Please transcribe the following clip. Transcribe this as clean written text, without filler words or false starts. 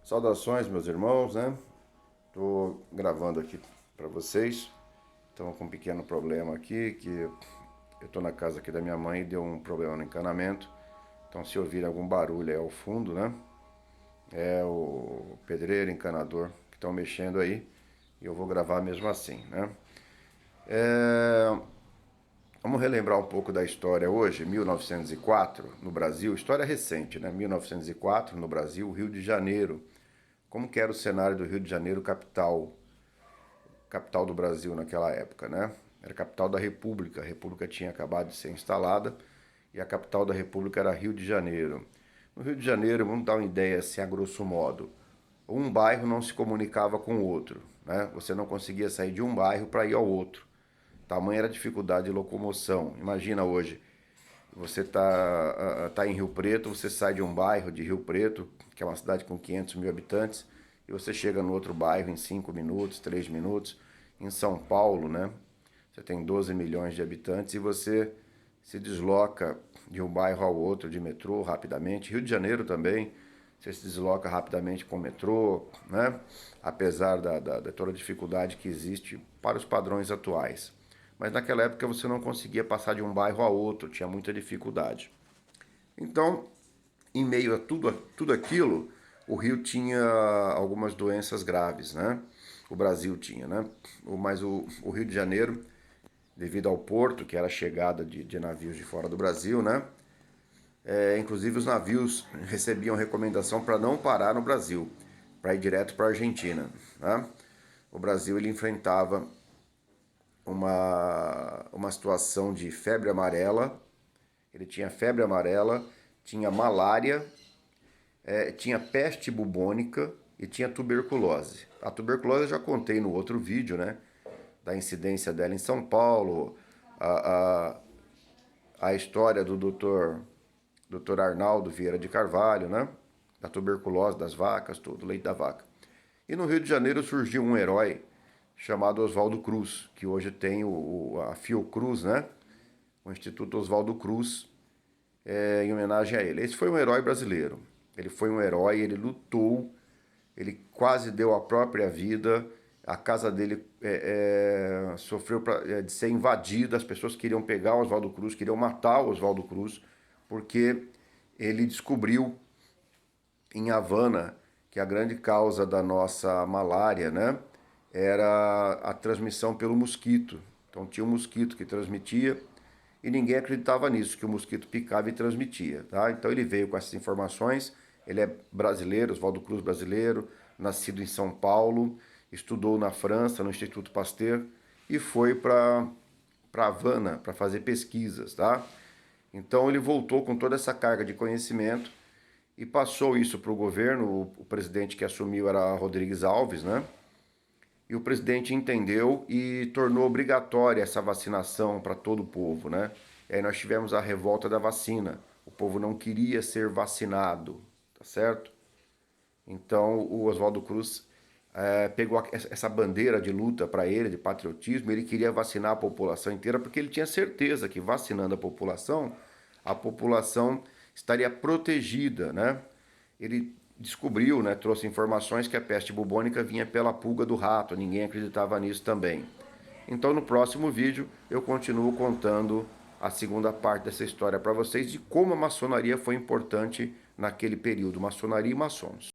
Saudações, meus irmãos, né? Tô gravando aqui para vocês. Estamos com um pequeno problema aqui, que eu tô na casa aqui da minha mãe e deu um problema no encanamento. Então, se ouvir algum barulho aí ao fundo, né? É o pedreiro, encanador que estão mexendo aí. E eu vou gravar mesmo assim, né? Vamos relembrar um pouco da história hoje, 1904, no Brasil, história recente, né? 1904, no Brasil, Rio de Janeiro. Como que era o cenário do Rio de Janeiro, capital do Brasil naquela época, né? Era a capital da República, a República tinha acabado de ser instalada e a capital da República era Rio de Janeiro. No Rio de Janeiro, vamos dar uma ideia assim, a grosso modo, um bairro não se comunicava com o outro, né? Você não conseguia sair de um bairro para ir ao outro. Tamanha era a dificuldade de locomoção. Imagina hoje, você tá em Rio Preto, você sai de um bairro de Rio Preto, que é uma cidade com 500 mil habitantes, e você chega no outro bairro em 5 minutos, 3 minutos. Em São Paulo, né? Você tem 12 milhões de habitantes e você se desloca de um bairro ao outro de metrô rapidamente. Rio de Janeiro também, você se desloca rapidamente com o metrô, né? Apesar da toda a dificuldade que existe para os padrões atuais. Mas naquela época você não conseguia passar de um bairro a outro, tinha muita dificuldade. Então, em meio a tudo aquilo, o Rio tinha algumas doenças graves, né? O Brasil tinha, né? Mas o Rio de Janeiro, devido ao porto, que era a chegada de navios de fora do Brasil, né? Inclusive os navios recebiam recomendação para não parar no Brasil, para ir direto para a Argentina, né? O Brasil ele enfrentava uma situação de febre amarela, ele tinha febre amarela, tinha malária, tinha peste bubônica e tinha tuberculose. A tuberculose eu já contei no outro vídeo, né? Da incidência dela em São Paulo, a, a história do doutor Arnaldo Vieira de Carvalho, né? Da tuberculose das vacas, tudo, leite da vaca. E no Rio de Janeiro surgiu um herói chamado Oswaldo Cruz, que hoje tem a Fiocruz, né? O Instituto Oswaldo Cruz, em homenagem a ele. Esse foi um herói brasileiro. Ele foi um herói, ele lutou, ele quase deu a própria vida, a casa dele sofreu de ser invadida, as pessoas queriam pegar o Oswaldo Cruz, queriam matar o Oswaldo Cruz, porque ele descobriu em Havana que a grande causa da nossa malária, né, era a transmissão pelo mosquito. Então tinha um mosquito que transmitia e ninguém acreditava nisso, que o mosquito picava e transmitia. Tá? Então ele veio com essas informações, ele é brasileiro, Oswaldo Cruz brasileiro, nascido em São Paulo, estudou na França, no Instituto Pasteur, e foi para Havana para fazer pesquisas. Tá? Então ele voltou com toda essa carga de conhecimento e passou isso para o governo. O presidente que assumiu era Rodrigues Alves, né? E o presidente entendeu e tornou obrigatória essa vacinação para todo o povo, né? E aí nós tivemos a revolta da vacina. O povo não queria ser vacinado, tá certo? Então o Oswaldo Cruz pegou essa bandeira de luta para ele, de patriotismo. Ele queria vacinar a população inteira porque ele tinha certeza que vacinando a população estaria protegida, né? Ele descobriu, né, trouxe informações que a peste bubônica vinha pela pulga do rato, ninguém acreditava nisso também. Então no próximo vídeo eu continuo contando a segunda parte dessa história para vocês de como a maçonaria foi importante naquele período, maçonaria e maçons.